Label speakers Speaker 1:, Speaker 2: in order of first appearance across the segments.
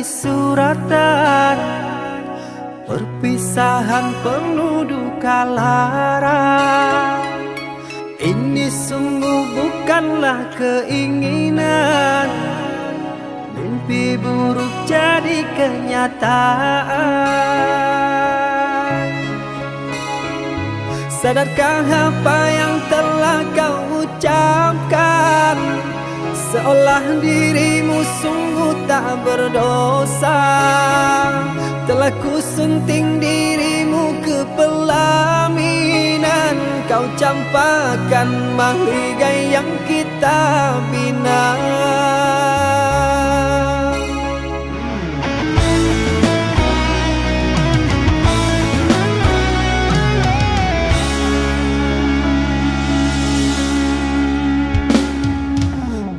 Speaker 1: suratan, perpisahan penuh duka lara. Ini sungguh bukanlah keinginan, mimpi buruk jadi kenyataan. Sadarkah apa yang telah kau ucapkan? Seolah dirimu sungguh tak berdosa. Telah kusunting dirimu ke pelaminan, kau campakkan mahligai yang kita bina.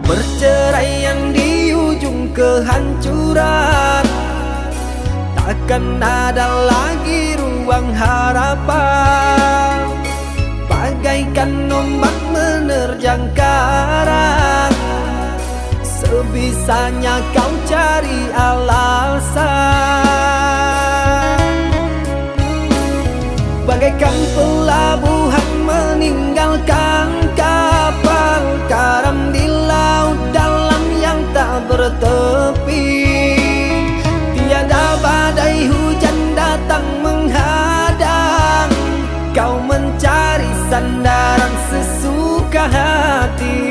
Speaker 1: Perceraian di ujung kehancuran, takkan ada lagi ruang harapan. Bagaikan ombak menerjang karang, sebisanya kau cari alasan. Bagaikan pelabuhan meninggalkan kapal karam di laut dalam yang tak bertepi. Tiada badai hujan datang menghadang, kau mencari sandaran sesuka hati.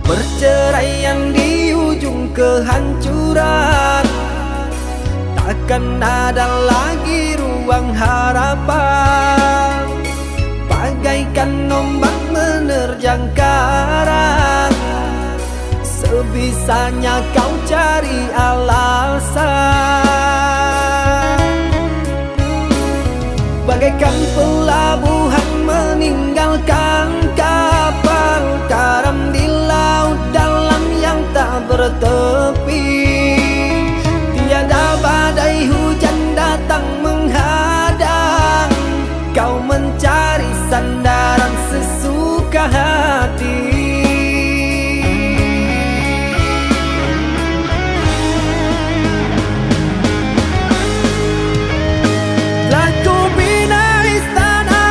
Speaker 1: Perceraian di ujung kehancuran, takkan ada lagi ruang harapan. Bagaikan ombak menerjang karang, sebisanya kau cari alasan. Bagaikan pelabuhan meninggalkan kapal karam di laut dalam yang tak bertepi. Tiada badai hujan datang menghadang, kau mencari sandaran sesuka hati. Telah ku bina istana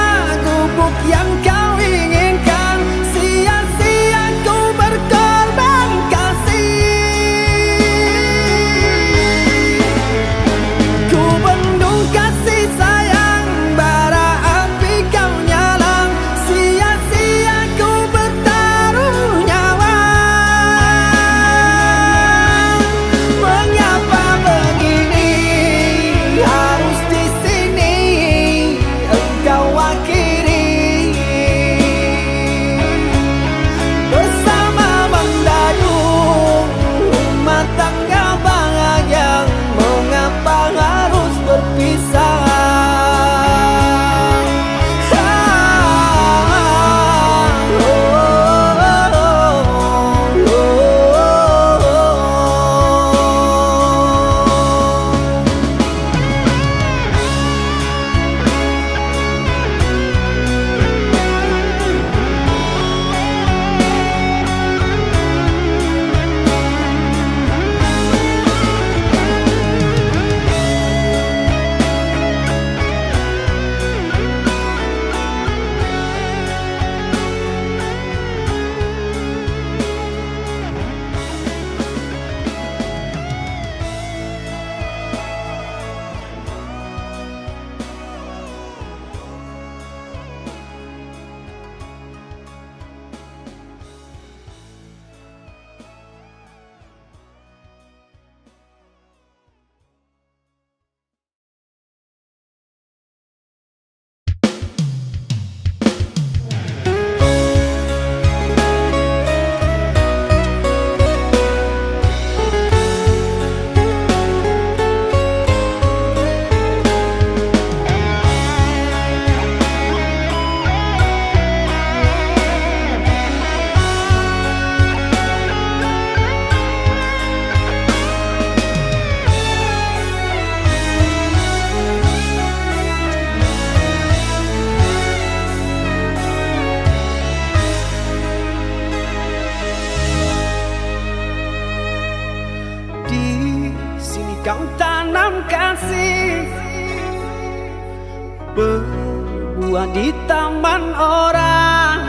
Speaker 1: Tua di taman orang,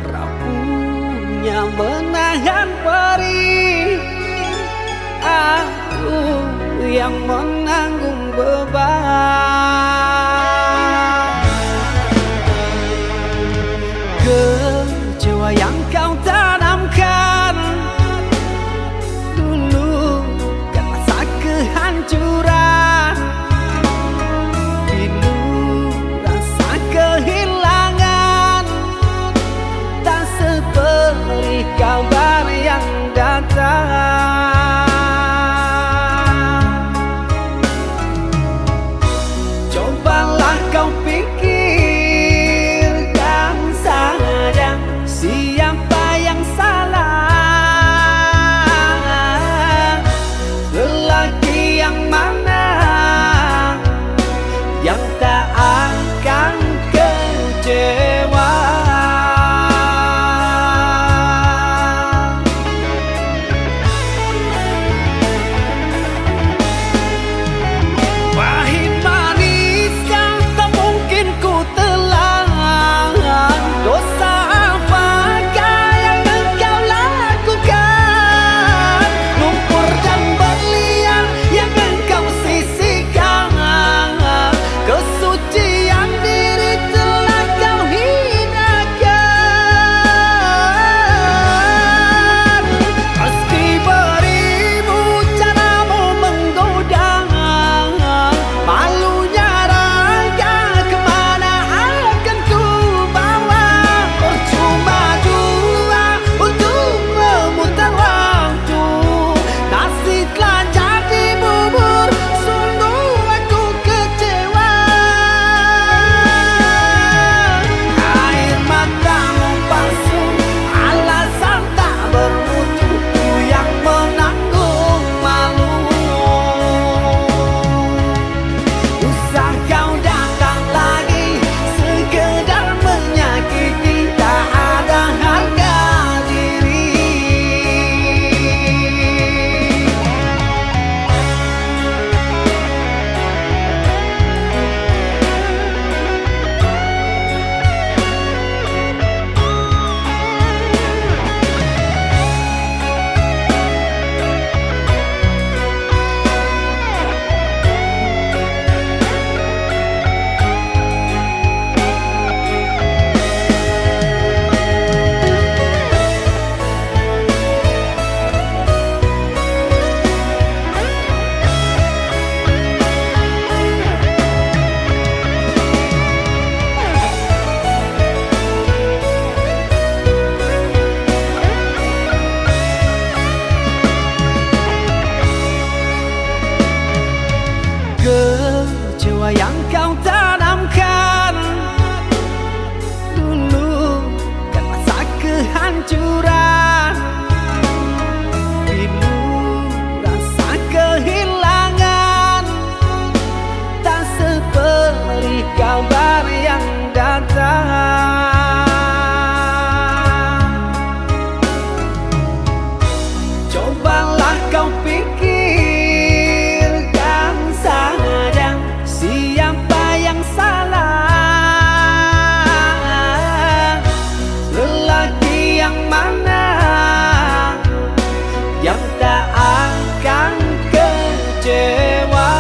Speaker 1: rapuhnya menahan perih. Aku yang menanggung beban. Kecewa yang kau tanamkan dulu kan rasa kehancuran. Pilu rasa kehilangan, tak seperti kabar yang datang. Cobalah kau pikirkan saja siapa yang salah. Lelaki yang mana yang tak akan kecewa. Kecewa yang kau tanamkan dulu kan rasa kehancuran. Pilu rasa kehilangan, tak seperti kabar yang datang. Cobalah kau pikirkan saja siapa yang salah. Lelaki yang mana yang tak akan kecewa.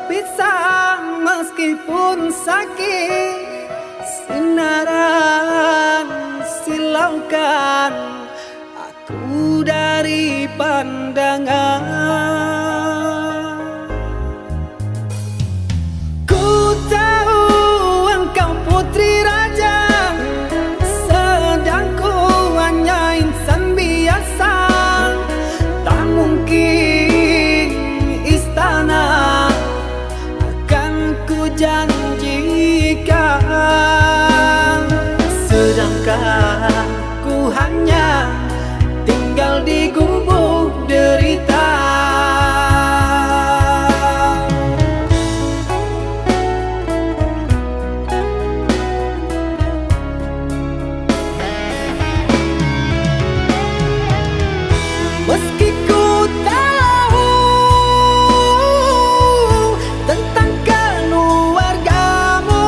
Speaker 1: berpisah meskipun sakit. Sinaran silaukan aku dari pandangan. Ku tahu engkau putri raja, sedang ku hanya insan biasa. Tak mungkin istana akan ku janjikan, sedangkan ku hanya tinggal di gubuk derita. Meski ku tahu tentang keluargamu,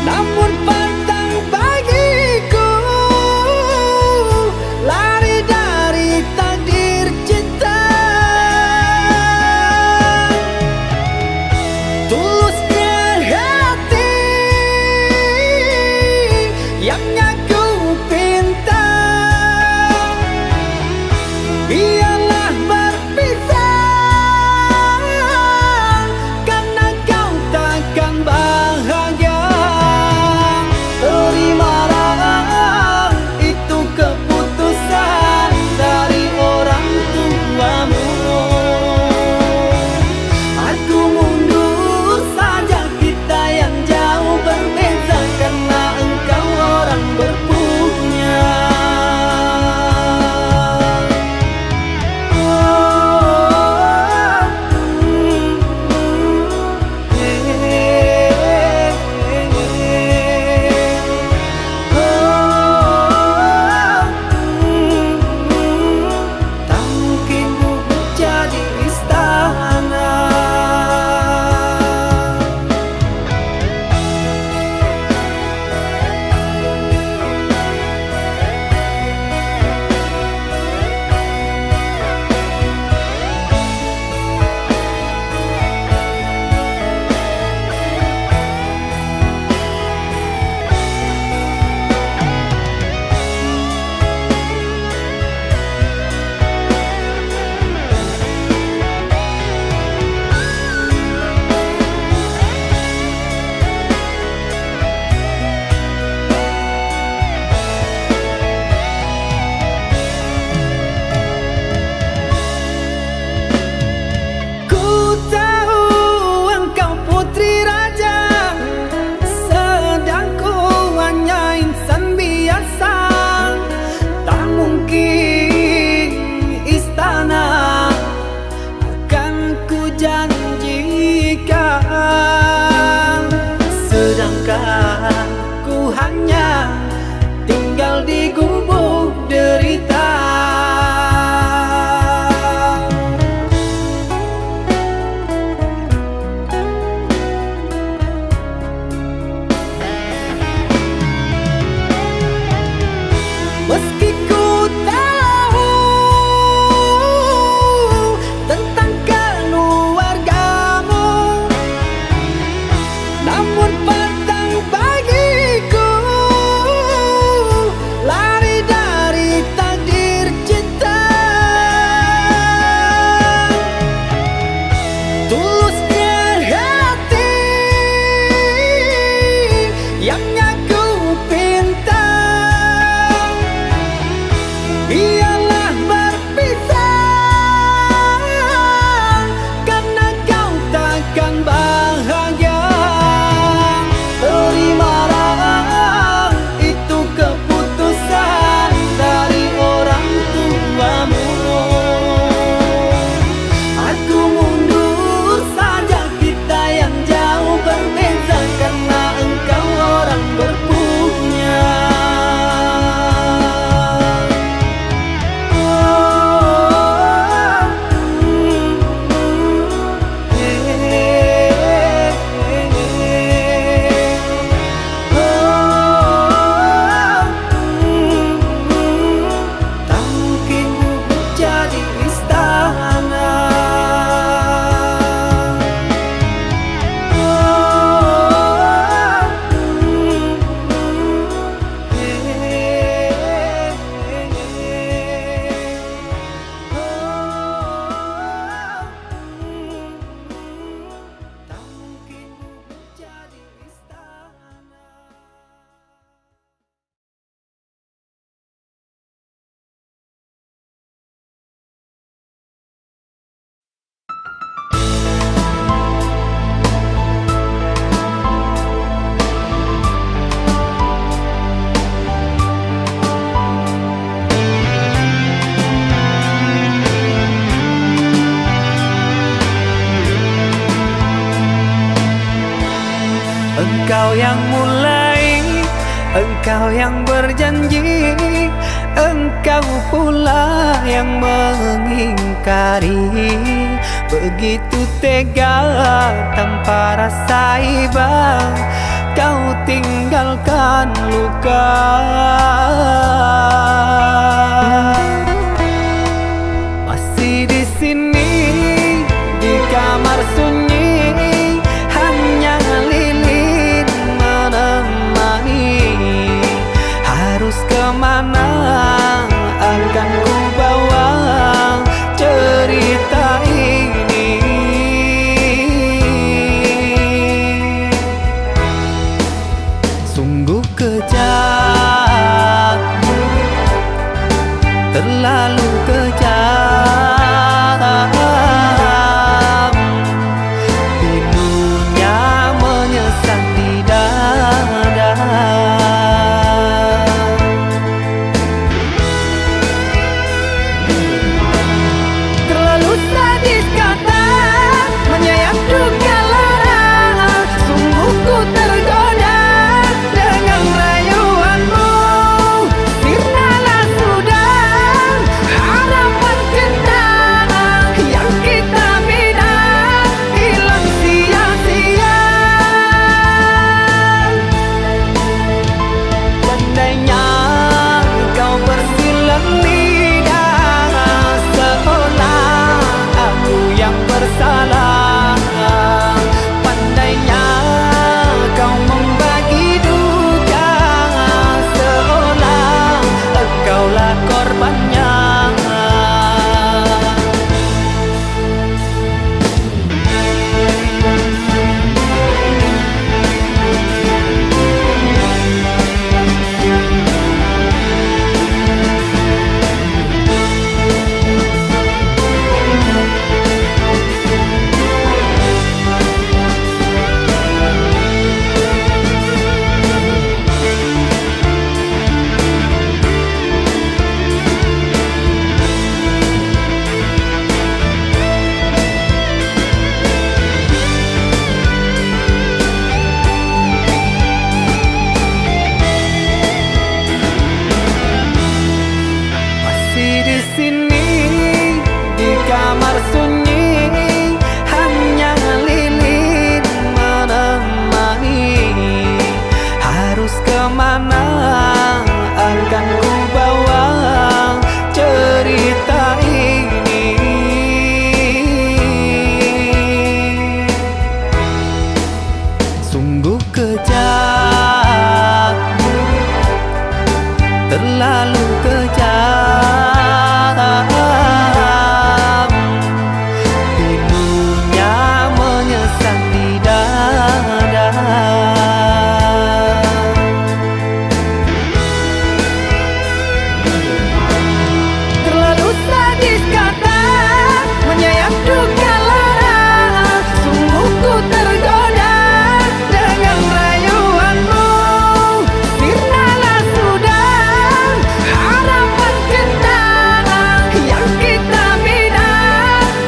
Speaker 1: namun petang bagiku lari dari takdir cinta. Tulusnya hati yang aku pinta, biarlah berpisah karena kau takkan bahagia. Terimalah itu keputusan dari orang tuamu. Aku mundur saja, kita yang jauh berbeza karena engkau orang berpunya. Tak mungkin gubuk jadi istana. Ku tahu engkau putri raja, sedang ku hanya insan biasa. Tak mungkin istana akan ku janjikan, sedangkan ku hanya tinggal di gubuk derita. Meski ku tahu tentang keluargamu, Engkau yang mulai, engkau yang berjanji, engkau pula yang mengingkari. Begitu tega tanpa rasa iba, kau tinggalkan luka. Masih di sini di kamar sunyi, hanya lilin menemani. Harus kemana akan ku bawa cerita ini? Sungguh kejam, terlalu kejam. Pilunya menyesat di dada. Terlalu sadis kata menyayat duka lara. Sungguh ku tergoda dengan rayuanmu. Sirnalah sudah harapan cinta yang kita bina, hilang sia-sia. Andainya kau bersilang lidah, seolah aku yang bersalah. Pandainya kau membagi duka, seolah engkaulah korbannya. Masih di sini di kamar sunyi, hanya lilin menemani. Harus kemana akan ku bawa cerita ini? Sungguh kejam, terlalu kejam. Pilunya menyesat di dada. Terlalu sadis kata menyayat duka lara. Sungguh ku tergoda dengan rayuanmu. Sirnalah sudah harapan cinta yang kita bina,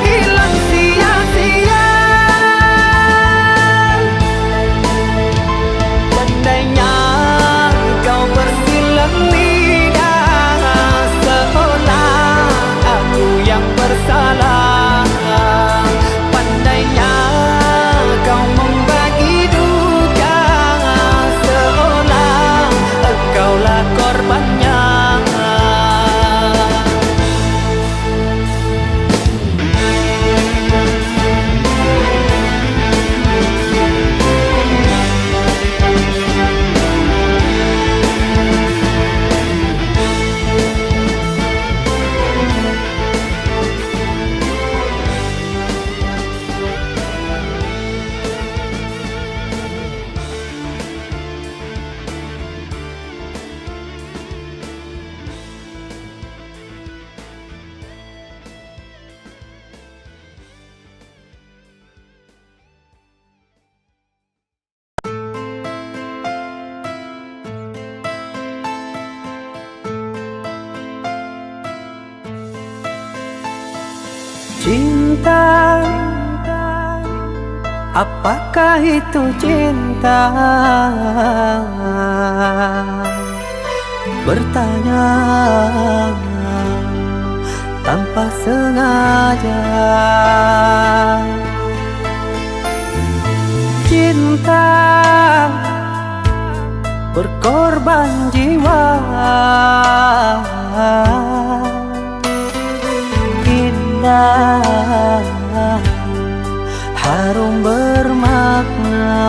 Speaker 1: hilang sia-sia. Andainya kau bersilang lidah, seolah aku yang bersalah. Pandainya kau membagi duka, seolah engkaulah korbannya. Cinta Apakah itu cinta? Bertanya tanpa sengaja. Cinta berkorban jiwa, indah, harum bermakna.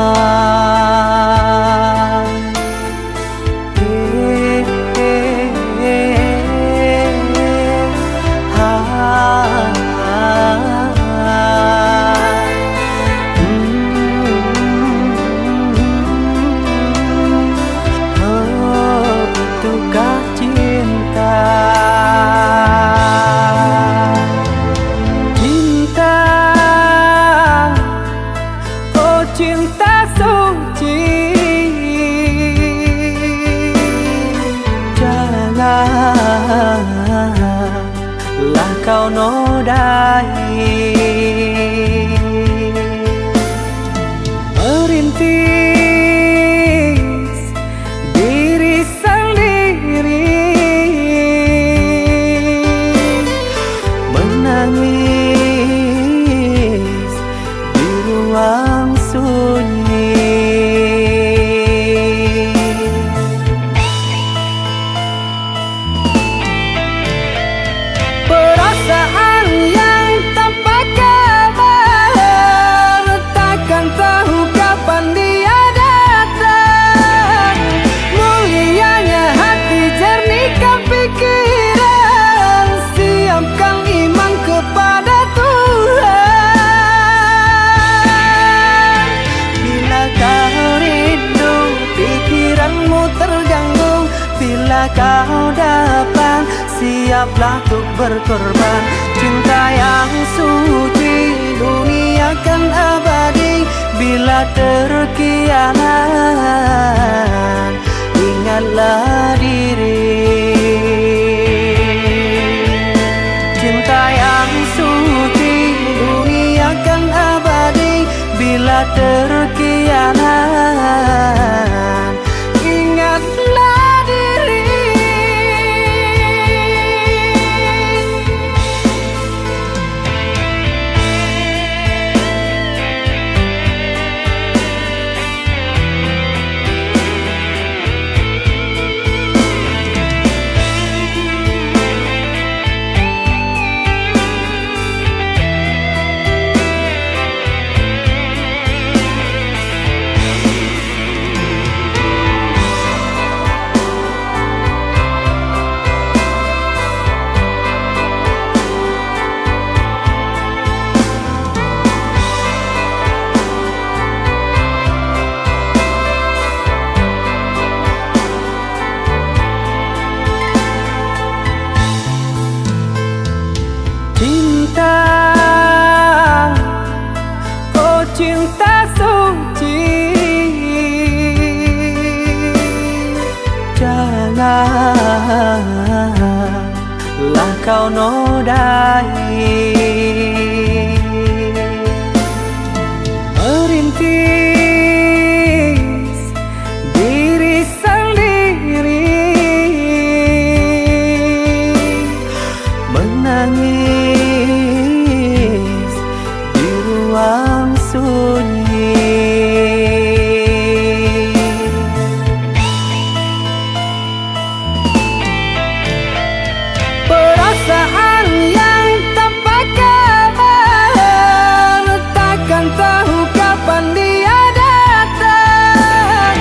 Speaker 1: Itukah cinta? Cinta, oh cinta suci, janganlah kau nodai. Merintis diri sendiri, menangis di ruang sunyi. Perasaan yang tanpa kabar, takkan tahu kapan dia datang. Mulianya hati, jernihkan pikiran, siapkan iman kepada Tuhan. Bila kau rindu, pikiranmu terganggu, bila kau datang, siaplah untuk berkorban. Cinta yang suci, dunia kan abadi. Bila terkianat, ingatlah diri. Cinta yang suci, dunia kan abadi. Bila terkianat, ingatlah diri. Cinta, oh cinta suci, janganlah kau nodai. Merintis diri sendiri, menangis di ruang sunyi. Perasaan yang tanpa kabar, takkan tahu kapan dia datang.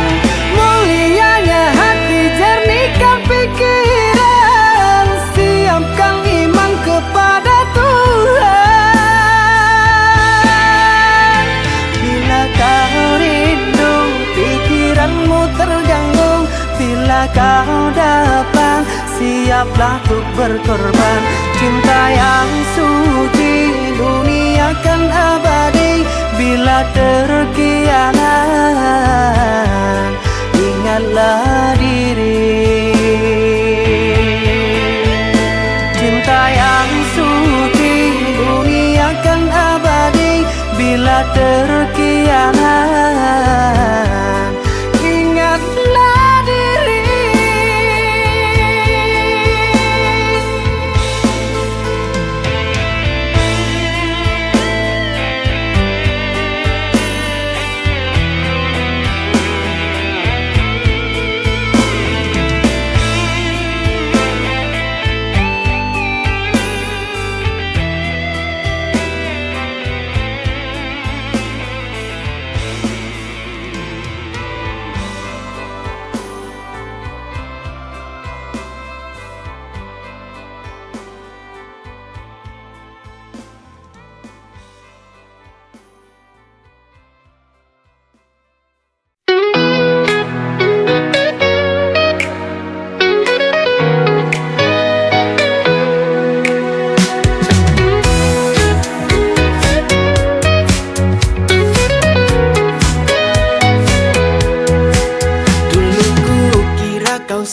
Speaker 1: Mulianya hati, jernihkan pikiran, siapkan iman kepada Tuhan. Bila kau rindu, pikiranmu terganggu, bila kau datang, siaplah untuk berkorban. Cinta yang suci, dunia kan abadi. Bila terkianat, ingatlah diri. Cinta yang suci, dunia kan abadi. Bila terkianat,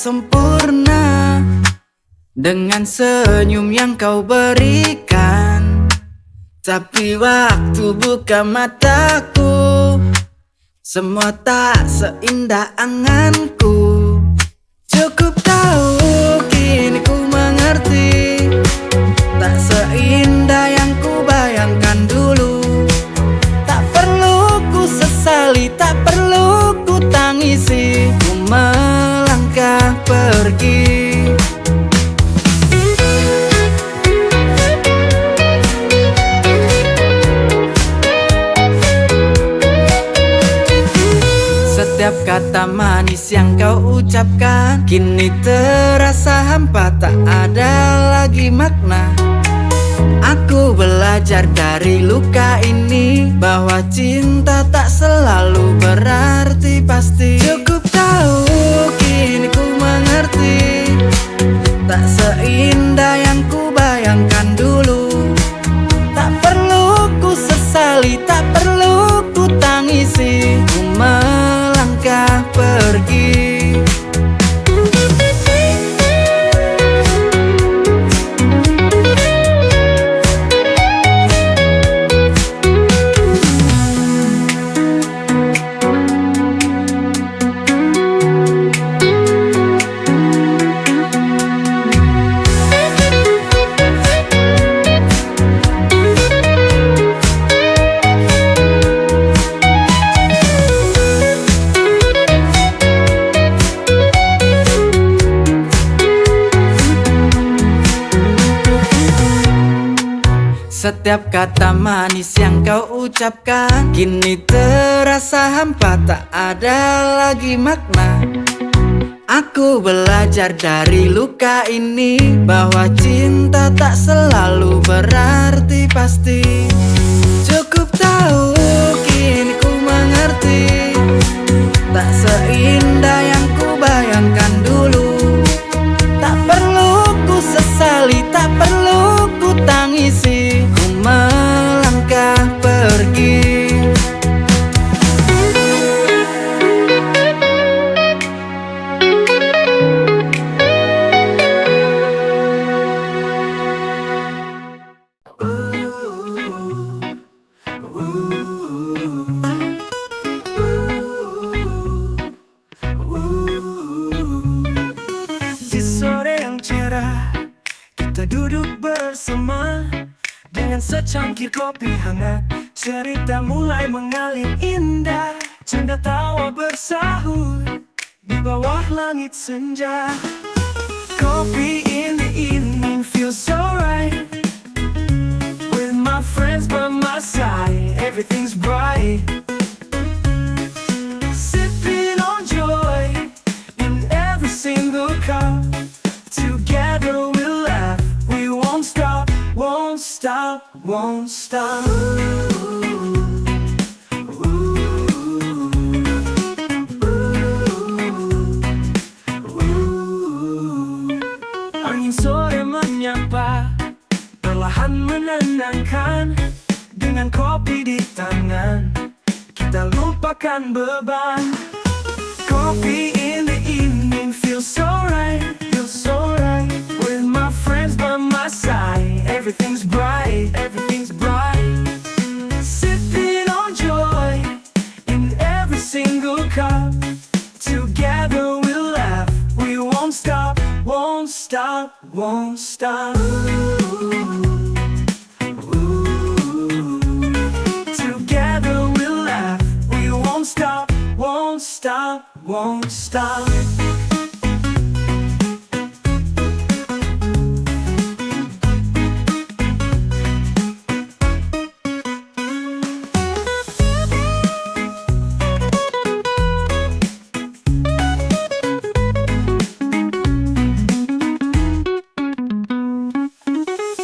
Speaker 1: sempurna dengan senyum yang kau berikan. Tapi waktu buka mataku, semua tak seindah anganku. Cukup tahu kini ku mengerti, tak seindah yang ku bayangkan dulu. Tak perlu ku sesali, tak perlu ku tangisi, ku melangkah pergi. Setiap kata manis yang kau ucapkan kini terasa hampa, tak ada lagi makna. Aku belajar dari luka ini bahwa cinta tak selalu berarti pasti. Cukup tahu kini ku mengerti, tak seindah yang ku bayangkan dulu. Tak perlu ku sesali, tak perlu ku tangisi, ku melangkah pergi. Setiap kata manis yang kau ucapkan kini terasa hampa, tak ada lagi makna. Aku belajar dari luka ini bahwa cinta tak selalu berarti pasti. Cukup tahu kini ku mengerti, tak seindah yang ku bayangkan dulu. Tak perlu ku sesali, tak perlu ku tangisi, ku melangkah pergi.
Speaker 2: Di sore yang cerah, kita duduk bersama dengan secangkir kopi hangat. Cerita mulai mengalir indah, canda tawa bersahur di bawah langit senja. Coffee in the evening feels so right, with my friends by my side, everything's bright. Sipping on joy in every single cup. Together we'll laugh, we won't stop, won't stop, won't stop. Angin sore menyapa, perlahan menenangkan. Dengan kopi di tangan, kita lupakan beban. Coffee in the evening feels so right, feels so right. With my friends by my side, everything's bright, everything's bright. Sipping on joy in every single cup. Together we'll laugh, we won't stop, won't stop, won't stop. Together we'll laugh, we won't stop, won't stop, won't stop.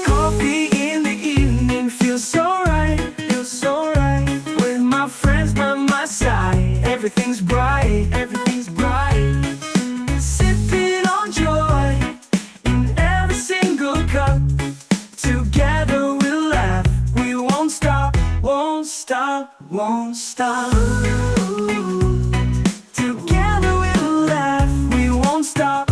Speaker 2: Coffee in the evening feels so right, feels so right. With my friends by my side, everything's bright, everything's bright. Sipping on joy in every single cup. Together we'll laugh, we won't stop, won't stop, won't stop. Together we'll laugh, we won't stop.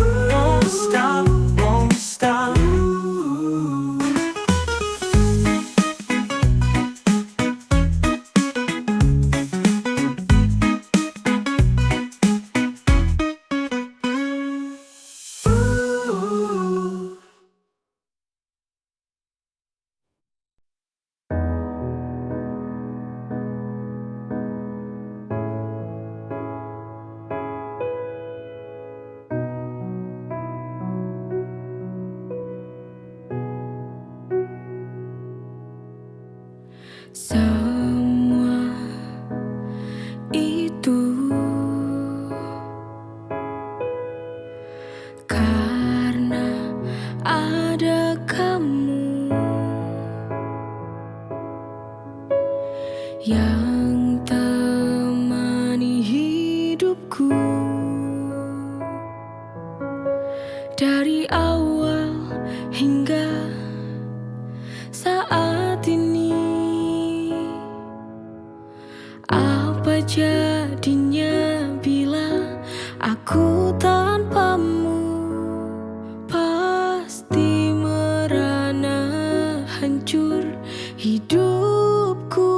Speaker 3: Semua itu karena ada kamu yang temani hidupku dari awal hingga saat ini. Apa jadinya bila aku tanpamu? Pasti merana hancur hidupku.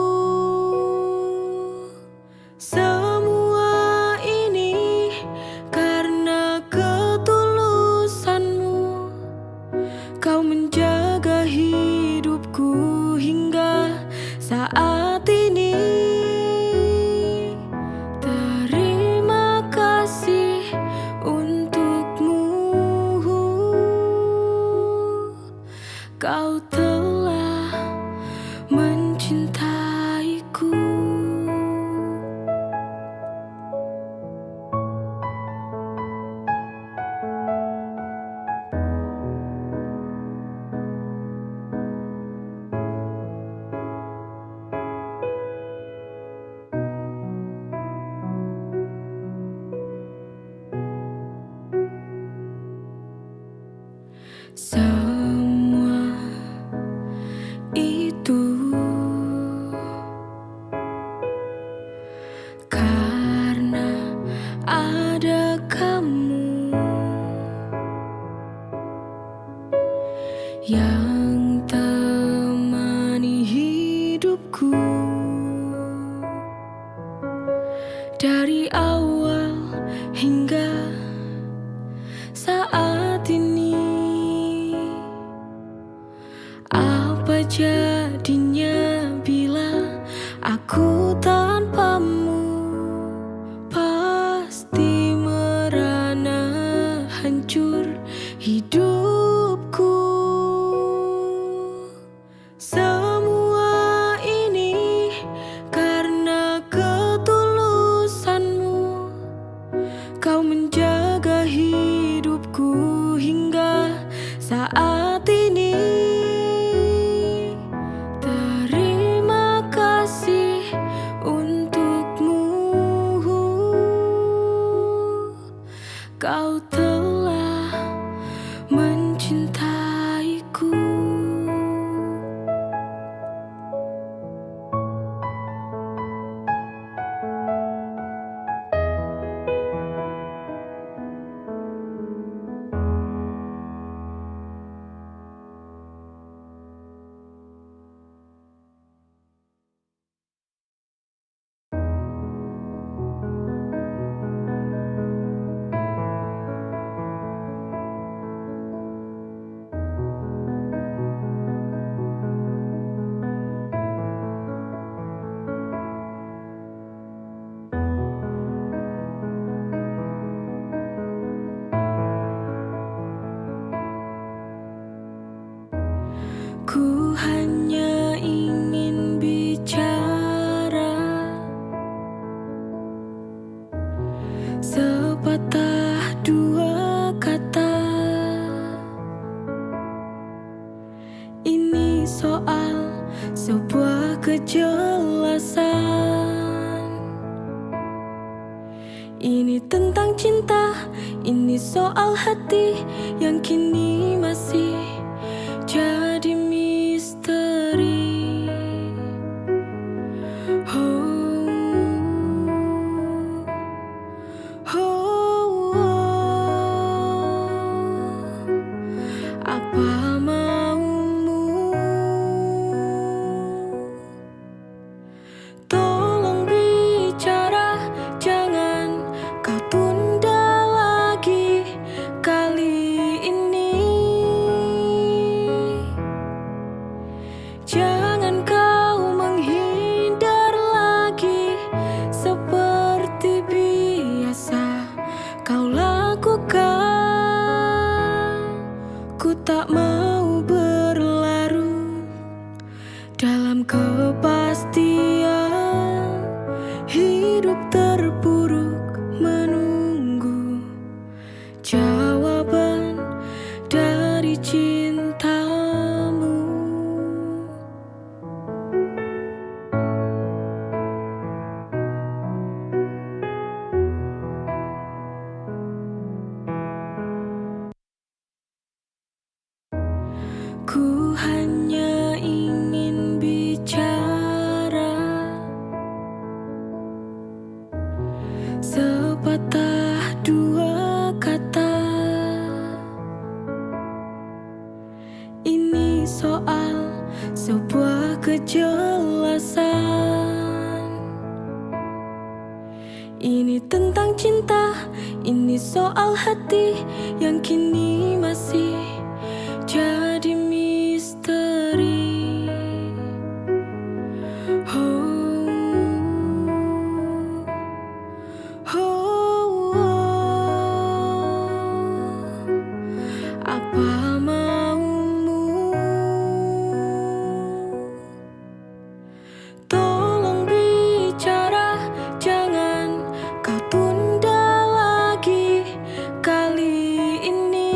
Speaker 3: Semua ini karena ketulusanmu. Kau menjaga hidupku hingga saat ini. Terima kasih untukmu. Kau telah mencintaiku. Semua itu karena ada kamu yang temani hidupku dari awal hingga saat ini. Apa jadinya bila aku tanpamu? Pasti merana hancur hidupku. Semua ini karena ketulusanmu. Kau menjaga hidupku hingga saat ini. Terima kasih untukmu. Kau telah mencintaiku. Ku hanya ingin bicara sepatah dua kata. Ini soal sebuah kejelasan. Ini tentang cinta, ini soal hati yang kini masih jadi misteri. Oh, oh, oh. Apa maumu? Tolong bicara, jangan kau tunda lagi. Kali ini hidup terpuruk menunggu jawaban dari cintamu. Ku hanya ingin bicara sepatah dua kata. Ini soal sebuah kejelasan. Ini tentang cinta, ini soal hati yang kini masih jadi misteri. Oh, oh, apa maumu? Tolong bicara, jangan kau tunda lagi kali ini.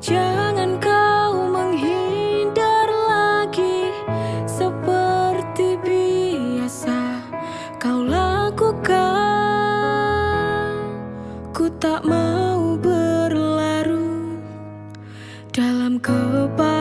Speaker 3: Jangan kau menghindar lagi seperti biasa kau lakukan. Ku tak mau berlarut dalam kepala